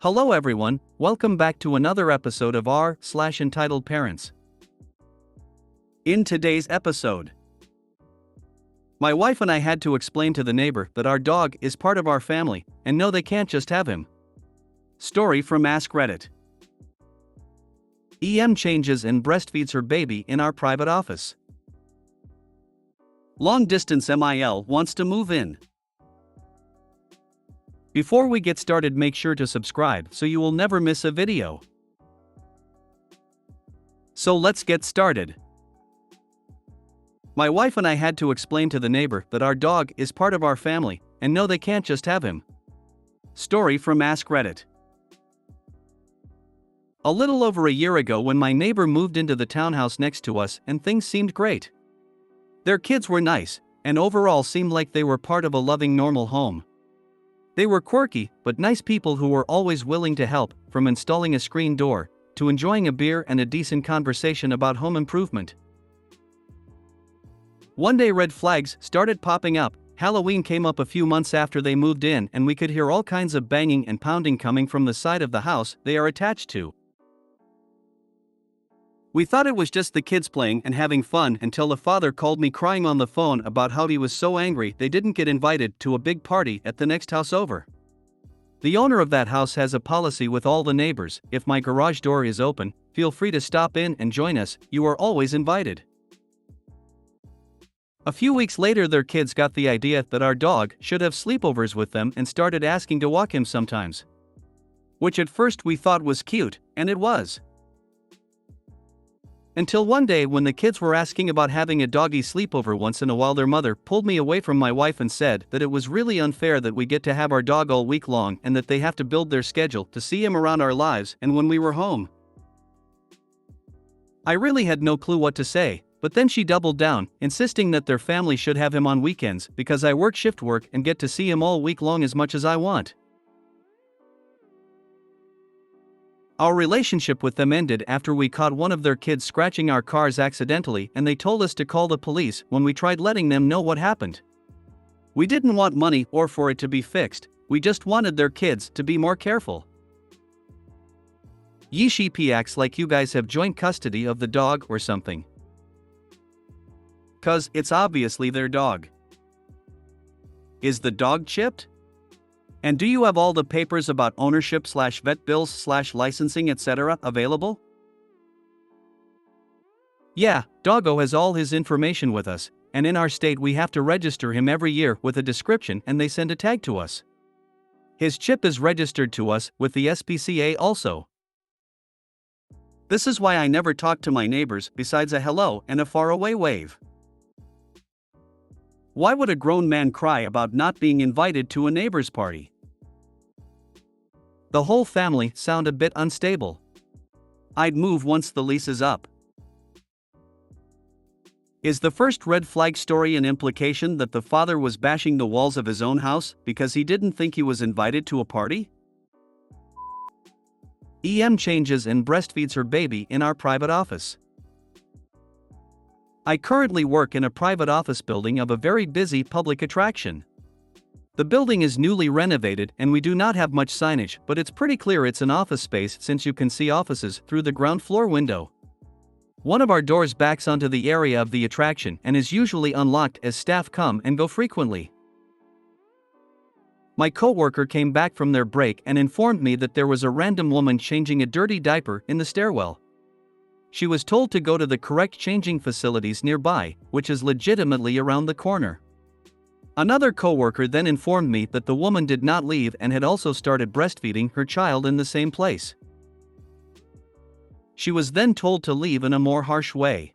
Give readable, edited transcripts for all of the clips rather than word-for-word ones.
Hello everyone, welcome back to another episode of r/Entitled Parents. In today's episode, my wife and I had to explain to the neighbor that our dog is part of our family, and no, they can't just have him. Story from Ask Reddit. EM changes and breastfeeds her baby in our private office. Long distance MIL wants to move in. Before we get started, make sure to subscribe so you will never miss a video. So let's get started. My wife and I had to explain to the neighbor that our dog is part of our family, and no, they can't just have him. Story from Ask Reddit. A little over a year ago, when my neighbor moved into the townhouse next to us, and things seemed great. Their kids were nice, and overall seemed like they were part of a loving, normal home. They were quirky, but nice people who were always willing to help, from installing a screen door, to enjoying a beer and a decent conversation about home improvement. One day red flags started popping up. Halloween came up a few months after they moved in, and we could hear all kinds of banging and pounding coming from the side of the house they are attached to. We thought it was just the kids playing and having fun until the father called me crying on the phone about how he was so angry they didn't get invited to a big party at the next house over. The owner of that house has a policy with all the neighbors: if my garage door is open, feel free to stop in and join us, you are always invited. A few weeks later, their kids got the idea that our dog should have sleepovers with them and started asking to walk him sometimes. Which at first we thought was cute, and it was. Until one day, when the kids were asking about having a doggy sleepover once in a while, their mother pulled me away from my wife and said that it was really unfair that we get to have our dog all week long and that they have to build their schedule to see him around our lives and when we were home. I really had no clue what to say, but then she doubled down, insisting that their family should have him on weekends because I work shift work and get to see him all week long as much as I want. Our relationship with them ended after we caught one of their kids scratching our cars accidentally, and they told us to call the police when we tried letting them know what happened. We didn't want money or for it to be fixed, we just wanted their kids to be more careful. Yeeshi acts like you guys have joint custody of the dog or something. 'Cause it's obviously their dog. Is the dog chipped? And do you have all the papers about ownership/vet bills/licensing etc. available? Yeah, Doggo has all his information with us, and in our state we have to register him every year with a description and they send a tag to us. His chip is registered to us with the SPCA also. This is why I never talk to my neighbors besides a hello and a faraway wave. Why would a grown man cry about not being invited to a neighbor's party? The whole family sound a bit unstable. I'd move once the lease is up. Is the first red flag story an implication that the father was bashing the walls of his own house because he didn't think he was invited to a party? EM changes and breastfeeds her baby in our private office. I currently work in a private office building of a very busy public attraction. The building is newly renovated and we do not have much signage, but it's pretty clear it's an office space since you can see offices through the ground floor window. One of our doors backs onto the area of the attraction and is usually unlocked as staff come and go frequently. My coworker came back from their break and informed me that there was a random woman changing a dirty diaper in the stairwell. She was told to go to the correct changing facilities nearby, which is legitimately around the corner. Another coworker then informed me that the woman did not leave and had also started breastfeeding her child in the same place. She was then told to leave in a more harsh way.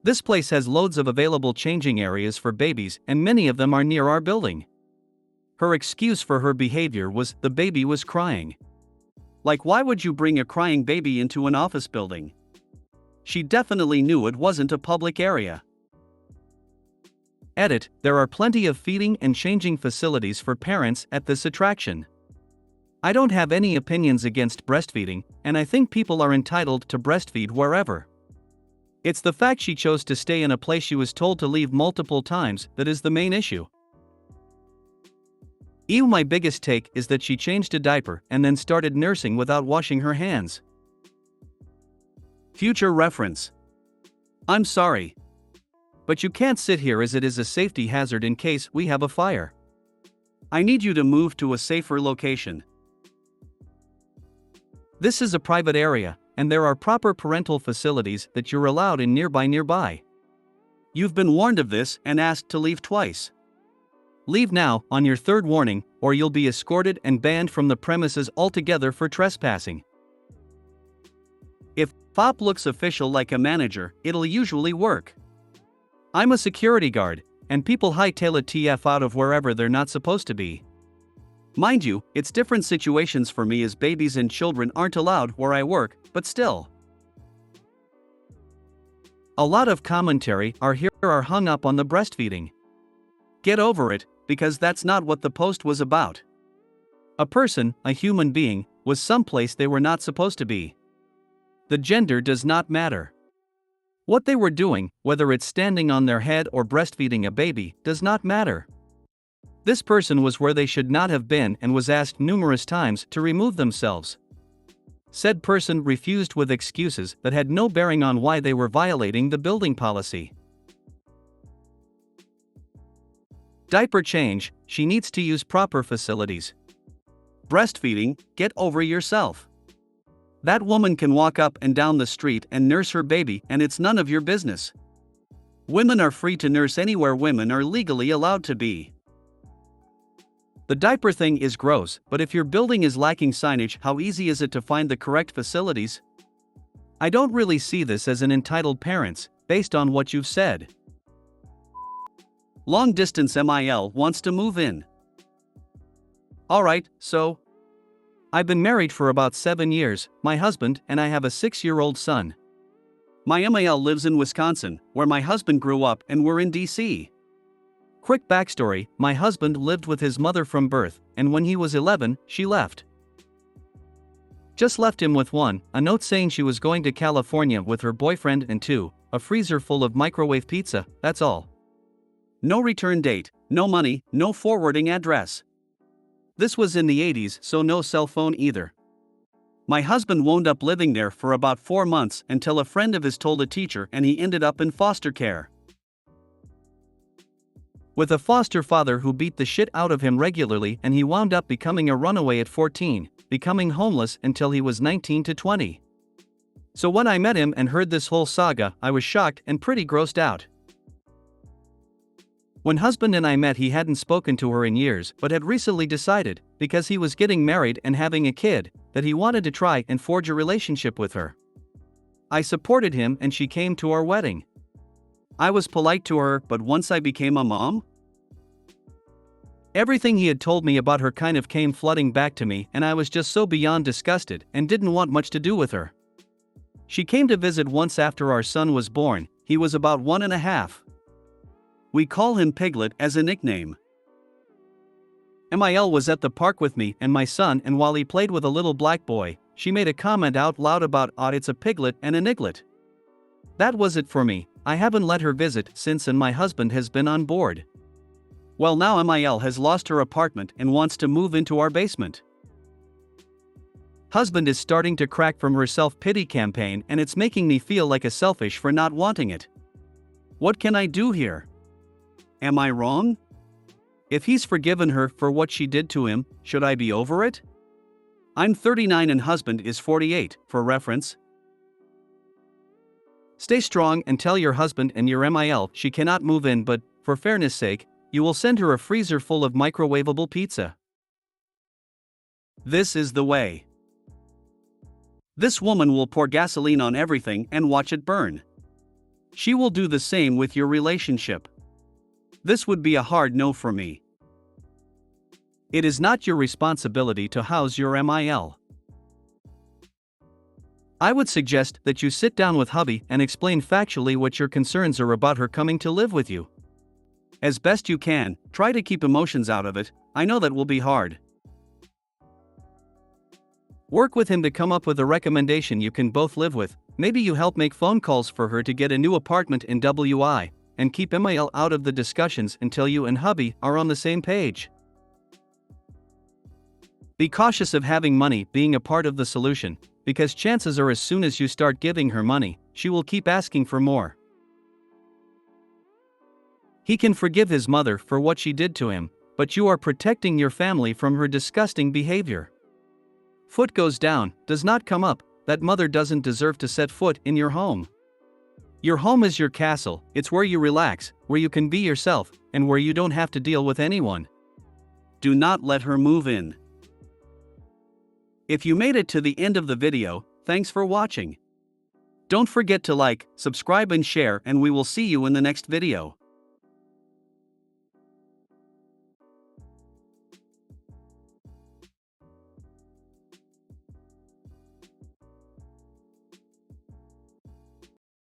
This place has loads of available changing areas for babies, and many of them are near our building. Her excuse for her behavior was the baby was crying. Like, why would you bring a crying baby into an office building? She definitely knew it wasn't a public area. Edit: there are plenty of feeding and changing facilities for parents at this attraction. I don't have any opinions against breastfeeding, and I think people are entitled to breastfeed wherever. It's the fact she chose to stay in a place she was told to leave multiple times that is the main issue. Ew, my biggest take is that she changed a diaper and then started nursing without washing her hands. Future reference. I'm sorry, but you can't sit here as it is a safety hazard in case we have a fire. I need you to move to a safer location. This is a private area, and there are proper parental facilities that you're allowed in nearby. You've been warned of this and asked to leave twice. Leave now, on your third warning, or you'll be escorted and banned from the premises altogether for trespassing. If FOP looks official like a manager, it'll usually work. I'm a security guard, and people hightail a TF out of wherever they're not supposed to be. Mind you, it's different situations for me as babies and children aren't allowed where I work, but still. A lot of commentary are hung up on the breastfeeding. Get over it, because that's not what the post was about. A person, a human being, was someplace they were not supposed to be. The gender does not matter. What they were doing, whether it's standing on their head or breastfeeding a baby, does not matter. This person was where they should not have been and was asked numerous times to remove themselves. Said person refused with excuses that had no bearing on why they were violating the building policy. Diaper change, she needs to use proper facilities. Breastfeeding, get over yourself. That woman can walk up and down the street and nurse her baby, and it's none of your business. Women are free to nurse anywhere women are legally allowed to be. The diaper thing is gross, but if your building is lacking signage, how easy is it to find the correct facilities? I don't really see this as an entitled parents, based on what you've said. Long distance MIL wants to move in. Alright, so I've been married for about 7 years, my husband and I have a 6-year-old son. My MIL lives in Wisconsin, where my husband grew up, and we're in DC. Quick backstory, my husband lived with his mother from birth, and when he was 11, she left. Just left him with a note saying she was going to California with her boyfriend, and a freezer full of microwave pizza, that's all. No return date, no money, no forwarding address. This was in the 80s, so no cell phone either. My husband wound up living there for about 4 months until a friend of his told a teacher, and he ended up in foster care. With a foster father who beat the shit out of him regularly, and he wound up becoming a runaway at 14, becoming homeless until he was 19 to 20. So when I met him and heard this whole saga, I was shocked and pretty grossed out. When husband and I met, he hadn't spoken to her in years, but had recently decided, because he was getting married and having a kid, that he wanted to try and forge a relationship with her. I supported him and she came to our wedding. I was polite to her, but once I became a mom, everything he had told me about her kind of came flooding back to me, and I was just so beyond disgusted and didn't want much to do with her. She came to visit once after our son was born. He was about 1.5. We call him Piglet as a nickname. MIL was at the park with me and my son, and while he played with a little black boy, she made a comment out loud about, it's a piglet and a niglet. That was it for me. I haven't let her visit since, and my husband has been on board. Well, now MIL has lost her apartment and wants to move into our basement. Husband is starting to crack from her self-pity campaign, and it's making me feel like a selfish for not wanting it. What can I do here? Am I wrong? If he's forgiven her for what she did to him, should I be over it? I'm 39 and husband is 48, for reference. Stay strong and tell your husband and your MIL she cannot move in, but, for fairness sake, you will send her a freezer full of microwavable pizza. This is the way. This woman will pour gasoline on everything and watch it burn. She will do the same with your relationship. This would be a hard no for me. It is not your responsibility to house your MIL. I would suggest that you sit down with hubby and explain factually what your concerns are about her coming to live with you. As best you can, try to keep emotions out of it. I know that will be hard. Work with him to come up with a recommendation you can both live with. Maybe you help make phone calls for her to get a new apartment in WI, and keep MIL out of the discussions until you and hubby are on the same page. Be cautious of having money being a part of the solution, because chances are as soon as you start giving her money, she will keep asking for more. He can forgive his mother for what she did to him, but you are protecting your family from her disgusting behavior. Foot goes down, does not come up, that mother doesn't deserve to set foot in your home. Your home is your castle, it's where you relax, where you can be yourself, and where you don't have to deal with anyone. Do not let her move in. If you made it to the end of the video, thanks for watching. Don't forget to like, subscribe and share, and we will see you in the next video.